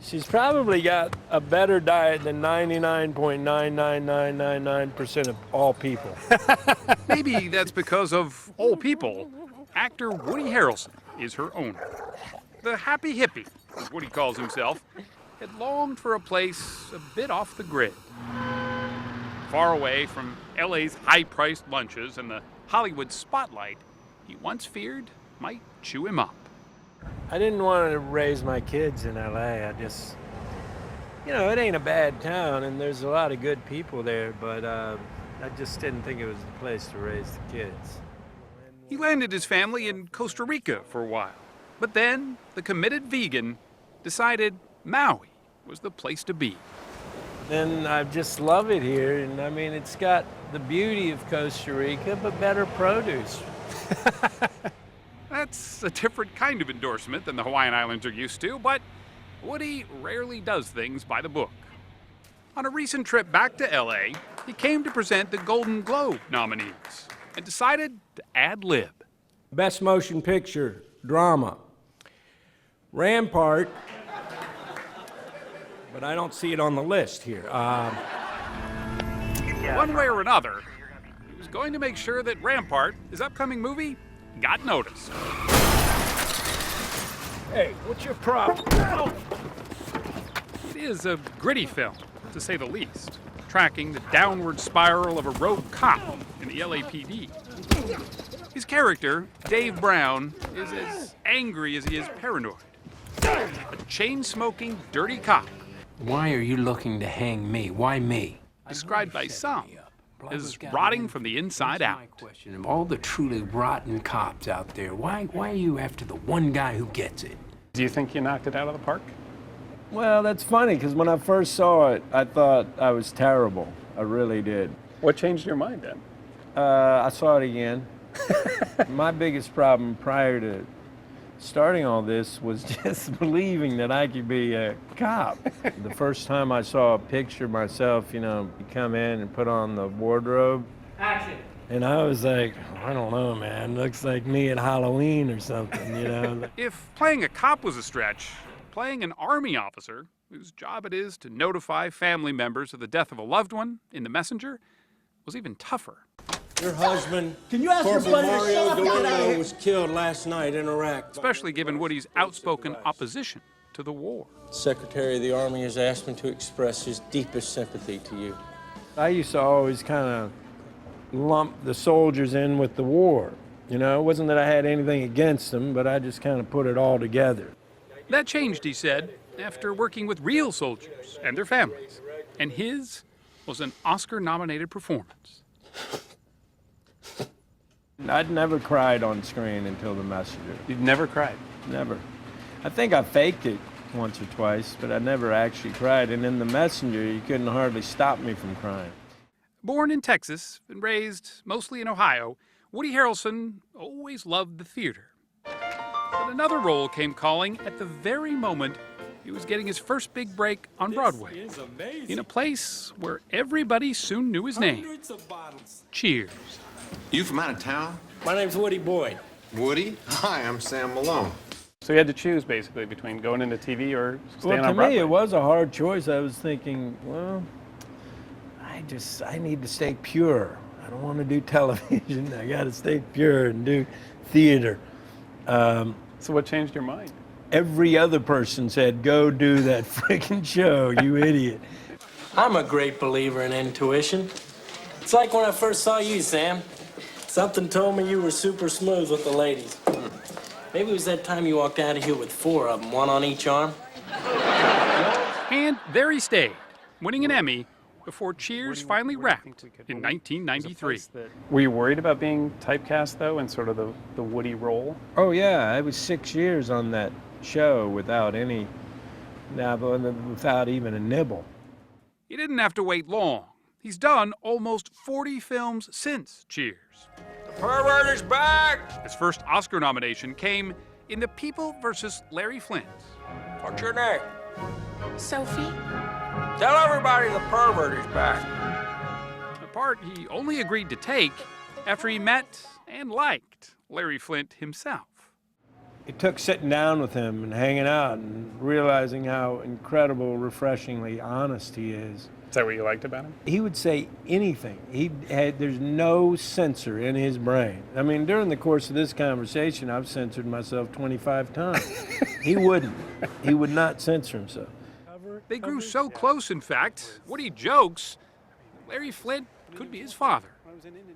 She's probably got a better diet than 99.99999% of all people. Maybe that's because of all people. Actor Woody Harrelson is her owner. The happy hippie, is what he calls himself, had longed for a place a bit off the grid. Far away from LA's high-priced lunches and the Hollywood spotlight he once feared might chew him up. I didn't want to raise my kids in LA. I just, it ain't a bad town and there's a lot of good people there, but I just didn't think it was the place to raise the kids. He landed his family in Costa Rica for a while, but then the committed vegan decided Maui was the place to be. Then I just love it here, and I mean, it's got the beauty of Costa Rica, but better produce. That's a different kind of endorsement than the Hawaiian Islands are used to, but Woody rarely does things by the book. On a recent trip back to LA, he came to present the Golden Globe nominees and decided to ad-lib. Best Motion Picture, Drama. Rampart, but I don't see it on the list here. One way or another, he was going to make sure that Rampart, his upcoming movie, got noticed. Hey, what's your problem? It is a gritty film, to say the least, tracking the downward spiral of a rogue cop in the LAPD. His character, Dave Brown, is as angry as he is paranoid. A chain-smoking, dirty cop. Why are you looking to hang me? Why me? Described by some as rotting from the inside out. Question of all the truly rotten cops out there, why are you after the one guy who gets it? Do you think you knocked it out of the park? Well, that's funny, because when I first saw it, I thought I was terrible. I really did. What changed your mind then? I saw it again. My biggest problem prior to starting all this was just believing that I could be a cop. The first time I saw a picture of myself, you come in and put on the wardrobe. Action. And I was like, I don't know, man. Looks like me at Halloween or something, If playing a cop was a stretch, playing an army officer, whose job it is to notify family members of the death of a loved one in the messenger, was even tougher. Your husband, Can you ask Corporal somebody to Mario shut up? Get out of Galeno, here. was killed last night in Iraq. Especially given Woody's outspoken opposition to the war. Secretary of the Army has asked me to express his deepest sympathy to you. I used to always kind of lump the soldiers in with the war. It wasn't that I had anything against them, but I just kind of put it all together. That changed, he said, after working with real soldiers and their families. And his was an Oscar-nominated performance. I'd never cried on screen until The Messenger. You've never cried? Never. I think I faked it once or twice, but I never actually cried. And in The Messenger, you couldn't hardly stop me from crying. Born in Texas and raised mostly in Ohio, Woody Harrelson always loved the theater. But another role came calling at the very moment he was getting his first big break on Broadway, in a place where everybody soon knew his name. Cheers. You from out of town? My name's Woody Boyd. Woody? Hi, I'm Sam Malone. So you had to choose basically between going into TV or staying Well, on to Broadway? me, it was a hard choice. I was thinking, well, I need to stay pure. I don't want to do television. I got to stay pure and do theater. So what changed your mind? Every other person said, go do that freaking show, you idiot. I'm a great believer in intuition. It's like when I first saw you, Sam. Something told me you were super smooth with the ladies. Maybe it was that time you walked out of here with 4 of them, one on each arm. And there he stayed, winning an Emmy before Cheers finally wrapped in 1993. Were you worried about being typecast, though, in sort of the Woody role? Oh, yeah, I was 6 years on that show without even a nibble. He didn't have to wait long. He's done almost 40 films since Cheers. The pervert is back! His first Oscar nomination came in The People vs. Larry Flint. What's your name? Sophie? Tell everybody the pervert is back. A part he only agreed to take after he met and liked Larry Flint himself. it took sitting down with him and hanging out and realizing how incredible, refreshingly honest he is. Is that what you liked about him? He would say anything. There's no censor in his brain. I mean, during the course of this conversation, I've censored myself 25 times. He wouldn't. He would not censor himself. They grew so close, in fact, Woody jokes Larry Flint could be his father,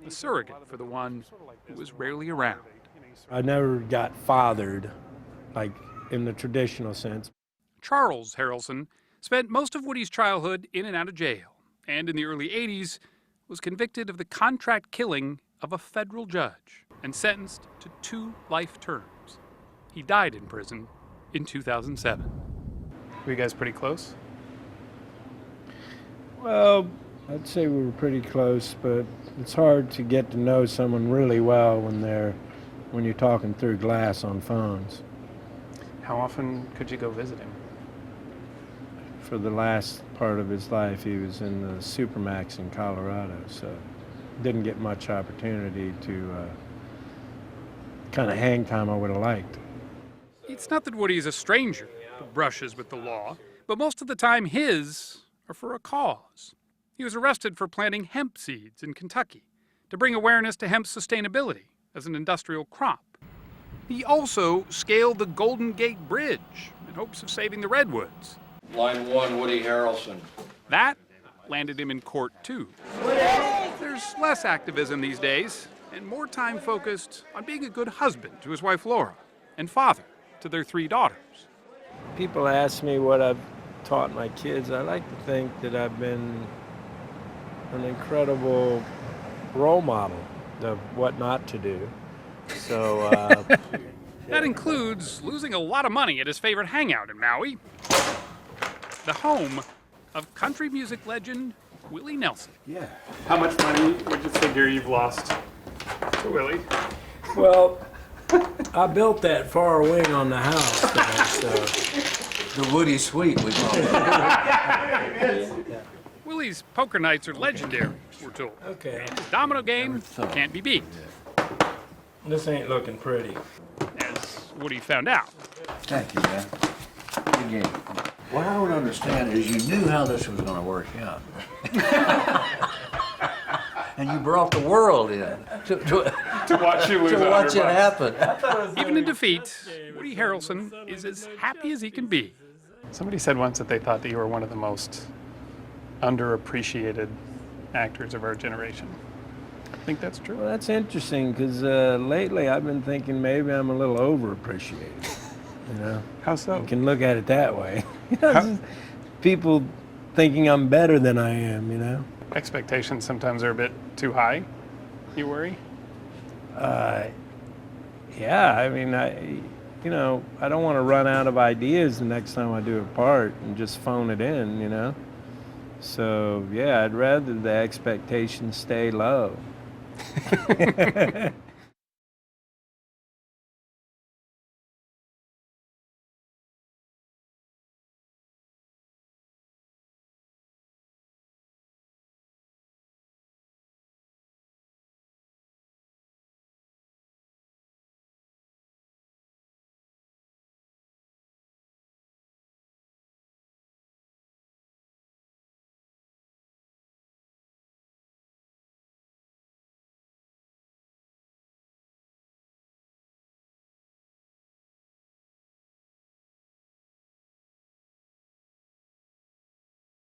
a surrogate for the one who was rarely around. I never got fathered, like in the traditional sense. Charles Harrelson spent most of Woody's childhood in and out of jail, and in the early 80s was convicted of the contract killing of a federal judge and sentenced to 2 life terms. He died in prison in 2007. Were you guys pretty close? Well, I'd say we were pretty close, but it's hard to get to know someone really well when you're talking through glass on phones. How often could you go visit him? For the last part of his life, he was in the Supermax in Colorado, so didn't get much opportunity to kind of hang time I would have liked. It's not that Woody is a stranger who brushes with the law, but most of the time his are for a cause. He was arrested for planting hemp seeds in Kentucky to bring awareness to hemp's sustainability as an industrial crop. He also scaled the Golden Gate Bridge in hopes of saving the redwoods. Line 1, Woody Harrelson. That landed him in court, too. There's less activism these days, and more time focused on being a good husband to his wife Laura, and father to their 3 daughters. People ask me what I've taught my kids. I like to think that I've been an incredible role model of what not to do. So, That includes losing a lot of money at his favorite hangout in Maui, the home of country music legend Willie Nelson. yeah. How much money would you figure you've lost to Willie? Well, I built that far wing on the house there, so. The Woody Suite, we call it. Willie's poker nights are legendary, we're told. Okay, His domino game can't be beat, this ain't looking pretty. as Woody found out. Thank you, man. Good game. What I don't understand is you knew how this was going to work out. And you brought the world in To watch you lose to watch it happen. Even in defeat, Woody Harrelson is as happy as he can be. Somebody said once that they thought that you were one of the most underappreciated actors of our generation. Think that's true? Well, that's interesting because lately I've been thinking maybe I'm a little overappreciated. You know, How so? you can look at it that way. You know, just people thinking I'm better than I am. You know. Expectations sometimes are a bit too high. You worry? Yeah, I mean, I don't want to run out of ideas the next time I do a part and just phone it in, you know? So, yeah, I'd rather the expectations stay low.